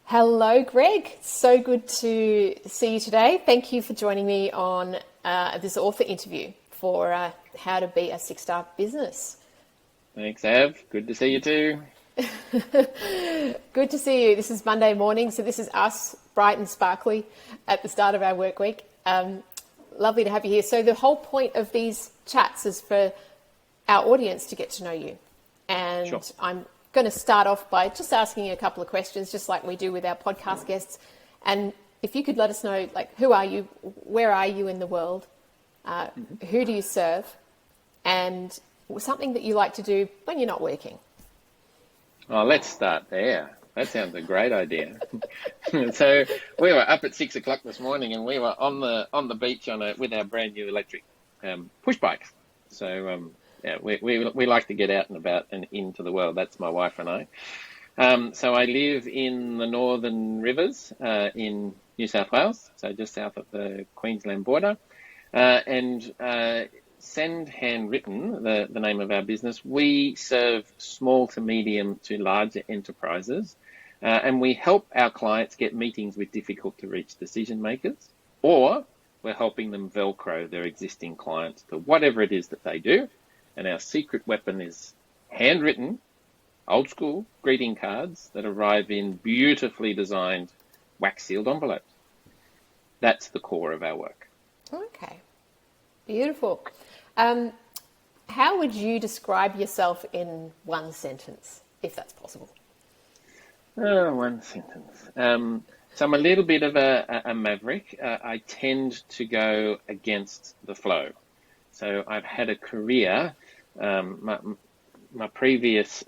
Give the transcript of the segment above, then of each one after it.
Hello, Greg. So good to see you today. Thank you for joining me on this author interview for How to Be a Six-Star Business. Thanks, Av. Good to see you too. Good to see you. This is Monday morning, so this is us, bright and sparkly, at the start of our work week. Lovely to have you here. So the whole point of these chats is for our audience to get to know you. And Sure. I'm going to start off by just asking you a couple of questions, just like we do with our podcast guests. And if you could let us know, like, who are you? Where are you in the world? Who do you serve? And something that you like to do when you're not working. Oh, let's start there. That sounds a great idea. So we were up at 6 o'clock this morning, and we were on the beach with our brand new electric push bikes. So yeah, we like to get out and about and into the world. That's my wife and I. So I live in the Northern Rivers in New South Wales, so just south of the Queensland border, and Send Handwritten, the name of our business. We serve small to medium to larger enterprises, and we help our clients get meetings with difficult to reach decision makers, or we're helping them Velcro their existing clients to whatever it is that they do. And our secret weapon is handwritten, old school greeting cards that arrive in beautifully designed wax sealed envelopes. That's the core of our work. Okay, beautiful. How would you describe yourself in one sentence, if that's possible? Oh, one sentence. So I'm a little bit of a maverick. I tend to go against the flow. So I've had a career. My previous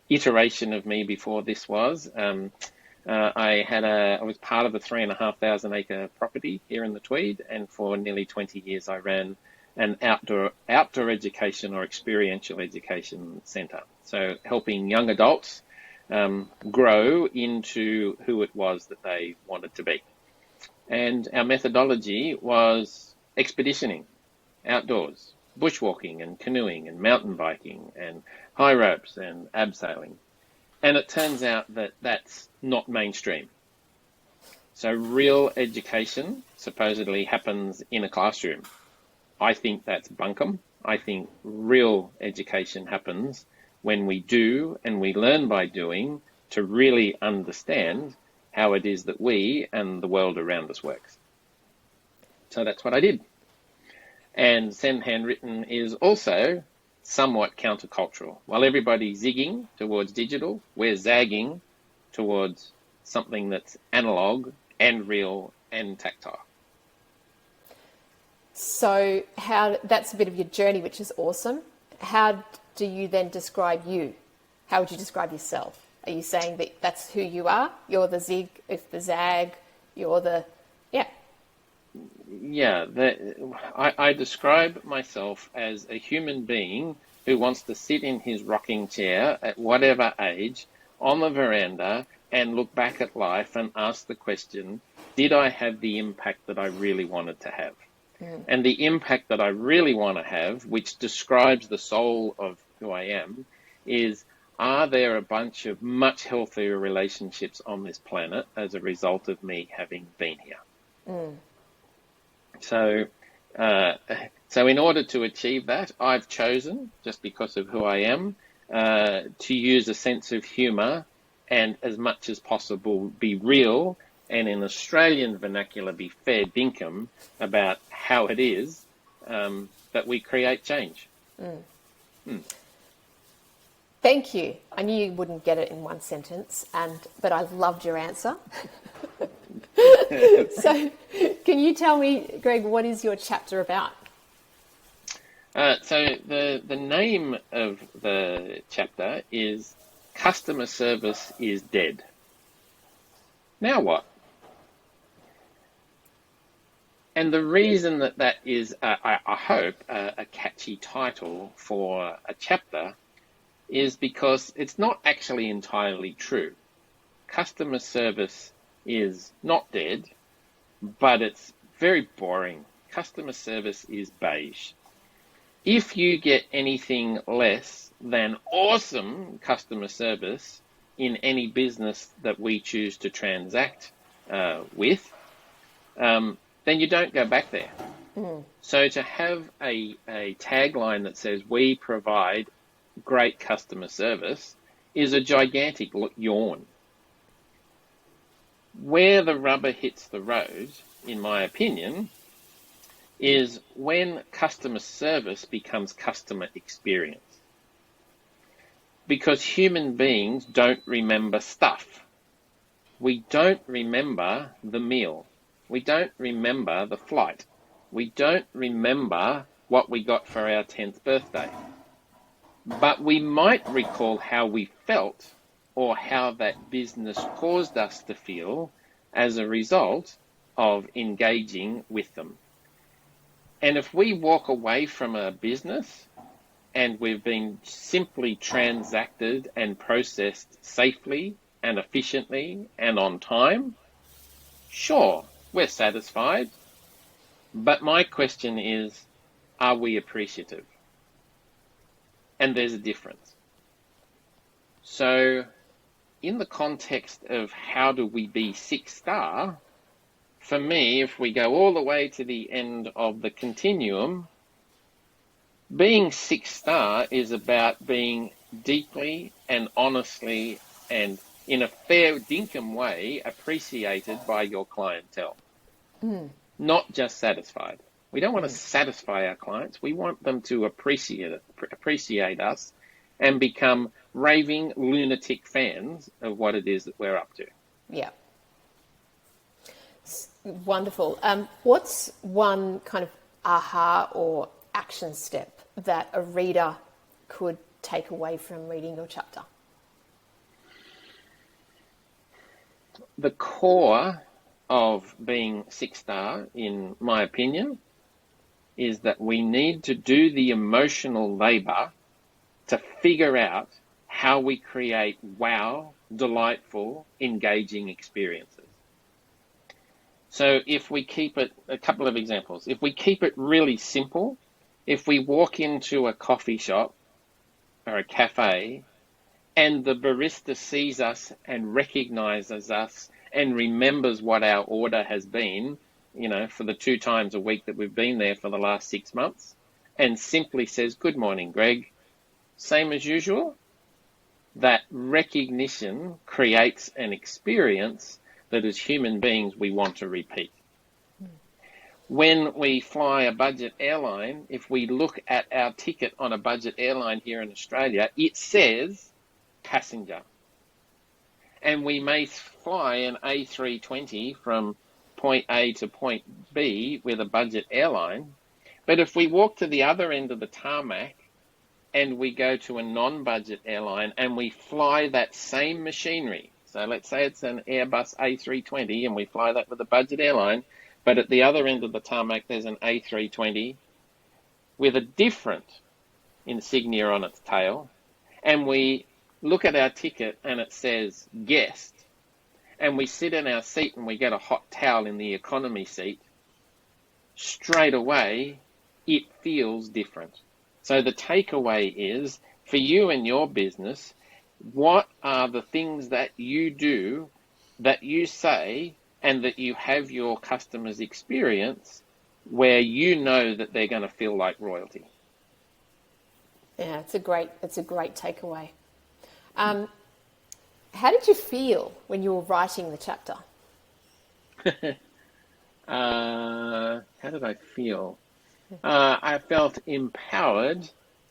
iteration of me before this was I was part of a 3,500 acre property here in the Tweed, and for nearly 20 years I ran an outdoor education or experiential education centre. So helping young adults grow into who it was that they wanted to be. And our methodology was expeditioning, outdoors, bushwalking and canoeing and mountain biking and high ropes and abseiling. And it turns out that that's not mainstream. So real education supposedly happens in a classroom. I think that's bunkum. I think real education happens when we do and we learn by doing to really understand how it is that we and the world around us works. So that's what I did. And Send Handwritten is also somewhat countercultural. While everybody's zigging towards digital, we're zagging towards something that's analog and real and tactile. So that's a bit of your journey, which is awesome. How do you then describe you? How would you describe yourself? Are you saying that that's who you are? You're the zig, if the zag, you're the, yeah. Yeah, I describe myself as a human being who wants to sit in his rocking chair at whatever age on the veranda and look back at life and ask the question, did I have the impact that I really wanted to have? And the impact that I really want to have, which describes the soul of who I am, is, are there a bunch of much healthier relationships on this planet as a result of me having been here? So in order to achieve that, I've chosen, just because of who I am, to use a sense of humour and, as much as possible, be real, and in Australian vernacular, be fair dinkum about how it is that we create change. Thank you. I knew you wouldn't get it in one sentence, but I loved your answer. So can you tell me, Greg, what is your chapter about? So the name of the chapter is Customer Service is Dead. Now what? And the reason that is, I hope, a catchy title for a chapter is because it's not actually entirely true. Customer service is not dead, but it's very boring. Customer service is beige. If you get anything less than awesome customer service in any business that we choose to transact with, then you don't go back there. So to have a tagline that says we provide great customer service is a gigantic yawn. Where the rubber hits the road, in my opinion, is when customer service becomes customer experience. Because human beings don't remember stuff. We don't remember the meal. We don't remember the flight. We don't remember what we got for our 10th birthday. But we might recall how we felt or how that business caused us to feel as a result of engaging with them. And if we walk away from a business and we've been simply transacted and processed safely and efficiently and on time, sure, we're satisfied. But my question is, are we appreciative? And there's a difference. So in the context of how do we be 6-star, for me, if we go all the way to the end of the continuum, being 6-star is about being deeply and honestly and in a fair dinkum way appreciated by your clientele, not just satisfied. We don't want to satisfy our clients. We want them to appreciate us and become raving lunatic fans of what it is that we're up to. Yeah. Wonderful. What's one kind of aha or action step that a reader could take away from reading your chapter? The core of being 6-star, in my opinion, is that we need to do the emotional labor to figure out how we create wow, delightful, engaging experiences. So if we keep it, a couple of examples, if we keep it really simple, if we walk into a coffee shop or a cafe and the barista sees us and recognizes us and remembers what our order has been, for the 2 times a week that we've been there for the last 6 months, and simply says, "Good morning, Greg," same as usual, that recognition creates an experience that as human beings we want to repeat. When we fly a budget airline, if we look at our ticket on a budget airline here in Australia, it says passenger. And we may fly an A320 from point A to point B with a budget airline, but if we walk to the other end of the tarmac and we go to a non-budget airline and we fly that same machinery, so let's say it's an Airbus A320 and we fly that with a budget airline, but at the other end of the tarmac there's an A320 with a different insignia on its tail, and we look at our ticket and it says guest, and we sit in our seat and we get a hot towel in the economy seat, straight away it feels different. So the takeaway is, for you and your business, what are the things that you do, that you say, and that you have your customers experience where you know that they're going to feel like royalty? Yeah, it's a great takeaway. How did you feel when you were writing the chapter? How did I feel? I felt empowered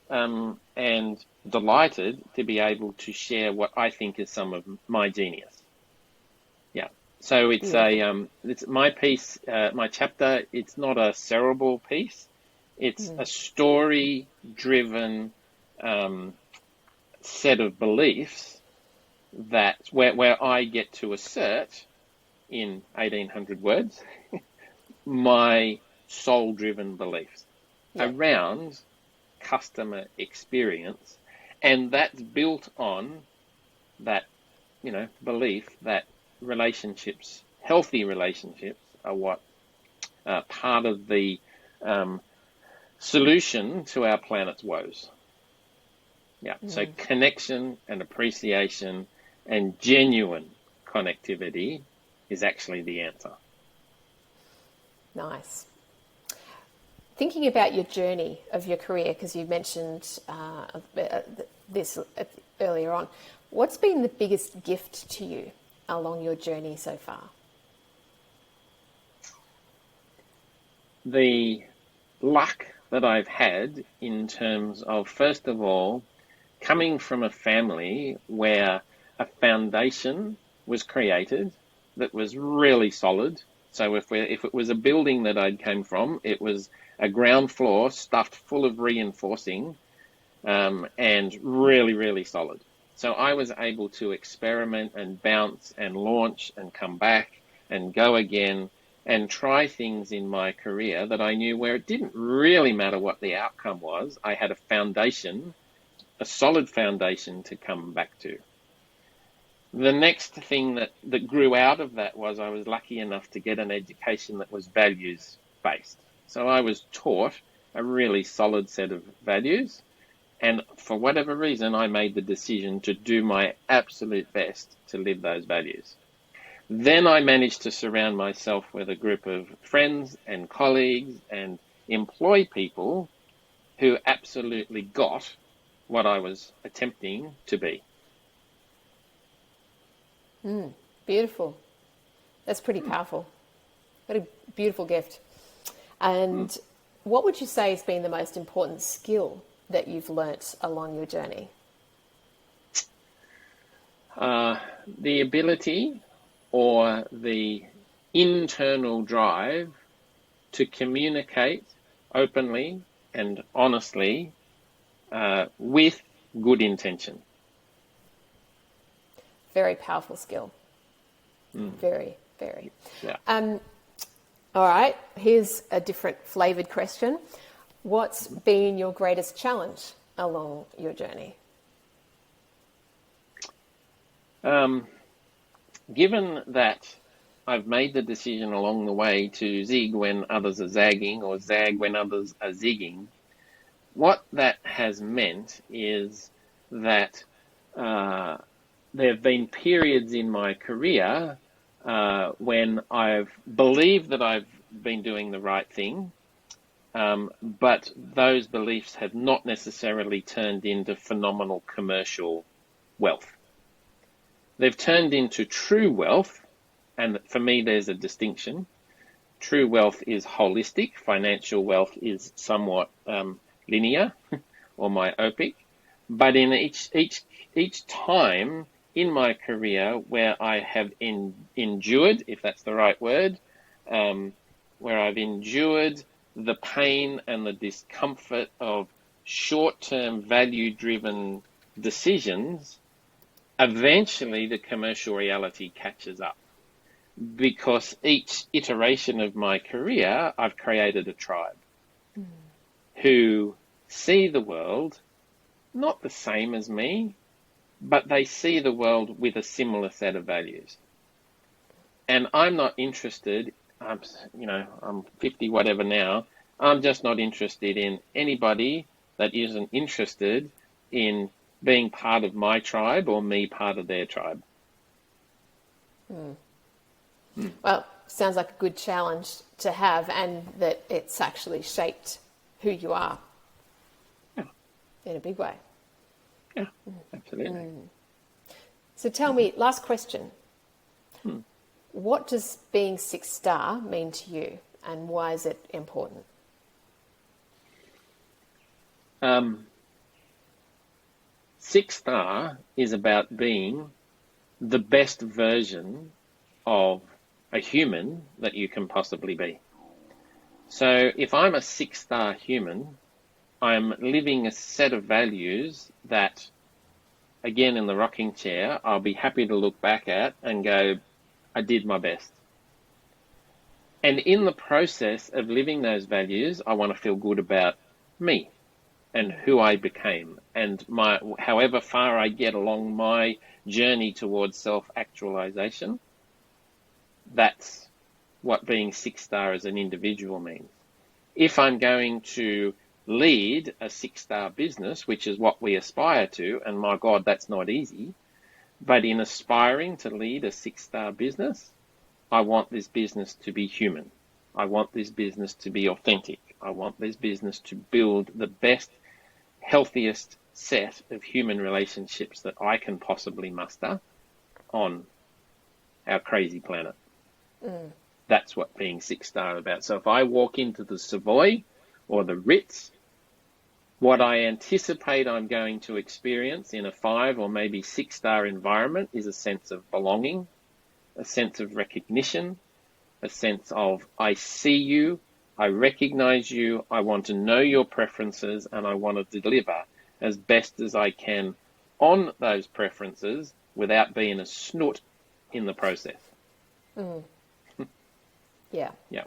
and delighted to be able to share what I think is some of my genius. Yeah. So it's it's my piece, my chapter. It's not a cerebral piece. It's a story-driven set of beliefs that where I get to assert in 1,800 words my soul-driven beliefs around customer experience, and that's built on that belief that relationships, healthy relationships, are what part of the solution to our planet's woes. So connection and appreciation and genuine connectivity is actually the answer. Nice. Thinking about your journey of your career, because you mentioned this earlier on, what's been the biggest gift to you along your journey so far? The luck that I've had in terms of, first of all, coming from a family where a foundation was created that was really solid. So if it was a building that I came from, it was a ground floor stuffed full of reinforcing and really, really solid. So I was able to experiment and bounce and launch and come back and go again and try things in my career that I knew where it didn't really matter what the outcome was. I had a foundation, a solid foundation to come back to. The next thing that grew out of that was I was lucky enough to get an education that was values based. So I was taught a really solid set of values, and for whatever reason I made the decision to do my absolute best to live those values. Then I managed to surround myself with a group of friends and colleagues and employ people who absolutely got what I was attempting to be. Beautiful. That's pretty powerful. What a beautiful gift. And what would you say has been the most important skill that you've learnt along your journey? The ability or the internal drive to communicate openly and honestly with good intention. Very powerful skill. Very, very. Yeah. All right, here's a different flavoured question. What's been your greatest challenge along your journey? Given that I've made the decision along the way to zig when others are zagging or zag when others are zigging, what that has meant is that there have been periods in my career when I've believed that I've been doing the right thing, but those beliefs have not necessarily turned into phenomenal commercial wealth. They've turned into true wealth, and for me there's a distinction. True wealth is holistic, financial wealth is somewhat linear or myopic, but in each time in my career where I have endured, if that's the right word, where I've endured the pain and the discomfort of short-term value-driven decisions, eventually the commercial reality catches up. Because each iteration of my career, I've created a tribe who see the world not the same as me, but they see the world with a similar set of values. And I'm not interested, I'm 50 whatever now, I'm just not interested in anybody that isn't interested in being part of my tribe or me part of their tribe. Well, sounds like a good challenge to have, and that it's actually shaped who you are. Yeah. In a big way. Yeah, absolutely. So tell me, last question. What does being 6-star mean to you, and why is it important? 6-star is about being the best version of a human that you can possibly be. So if I'm a 6-star human, I'm living a set of values that, again, in the rocking chair, I'll be happy to look back at and go, I did my best. And in the process of living those values, I want to feel good about me and who I became, and however far I get along my journey towards self-actualization. That's what being 6-star as an individual means. If I'm going to lead a 6-star business, which is what we aspire to, and my God, that's not easy, But in aspiring to lead a 6-star business, I want this business to be human. I want this business to be authentic. I want this business to build the best, healthiest set of human relationships that I can possibly muster on our crazy planet. That's what being 6-star about. So if I walk into the Savoy or the Ritz, what I anticipate I'm going to experience in a 5 or maybe 6-star environment is a sense of belonging, a sense of recognition, a sense of I see you, I recognize you, I want to know your preferences, and I want to deliver as best as I can on those preferences without being a snoot in the process. Yeah. Yeah.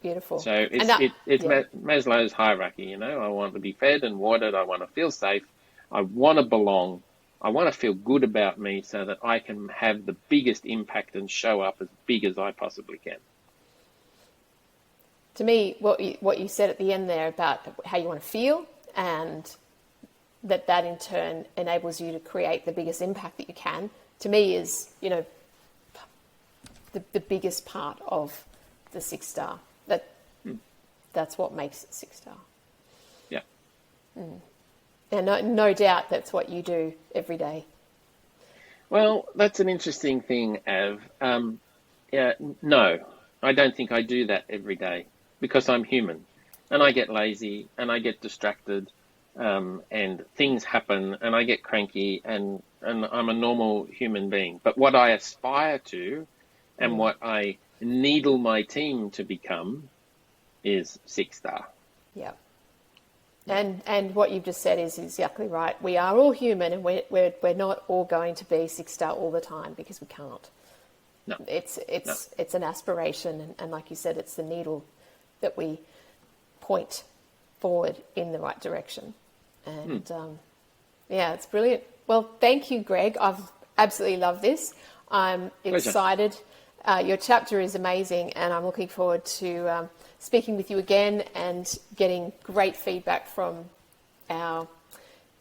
Beautiful. So it's Maslow's hierarchy, I want to be fed and watered. I want to feel safe. I want to belong. I want to feel good about me so that I can have the biggest impact and show up as big as I possibly can. To me, what you said at the end there about how you want to feel, and that in turn enables you to create the biggest impact that you can, to me is, the biggest part of the 6-star. That's what makes it 6-star. Yeah. And no doubt that's what you do every day. Well, that's an interesting thing, Av. No, I don't think I do that every day because I'm human and I get lazy and I get distracted and things happen and I get cranky and I'm a normal human being. But what I aspire to and what I needle my team to become is 6-star. Yeah. And what you've just said is exactly right. We are all human, and we're not all going to be 6-star all the time because we can't. No. It's an aspiration, and like you said, it's the needle that we point forward in the right direction. And it's brilliant. Well, thank you, Greg. I've absolutely loved this. I'm excited. Pleasure. Your chapter is amazing, and I'm looking forward to speaking with you again and getting great feedback from our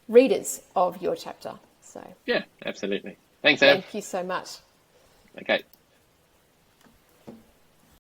readers of your chapter. So yeah, absolutely. Thanks, Ab. Thank you so much. Okay.